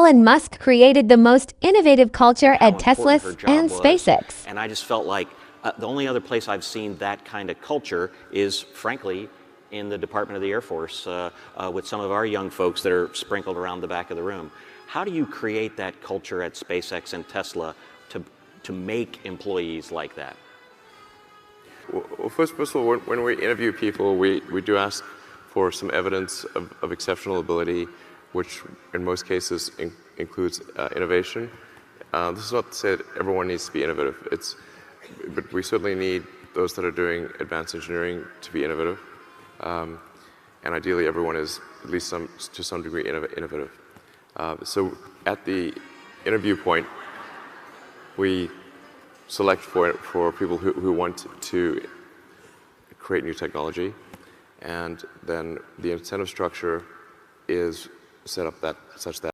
Elon Musk created the most innovative culture how at Tesla important her job and was. SpaceX. And I just felt like the only other place I've seen that kind of culture is, frankly, in the Department of the Air Force with some of our young folks that are sprinkled around the back of the room. How do you create that culture at SpaceX and Tesla to make employees like that? Well, first of all, when we interview people, we do ask for some evidence of exceptional ability, which in most cases includes innovation. This is not to say that everyone needs to be innovative. But we certainly need those that are doing advanced engineering to be innovative. And ideally, everyone is at least to some degree innovative. So at the interview point, we select for people who want to create new technology, and then the incentive structure is set up such that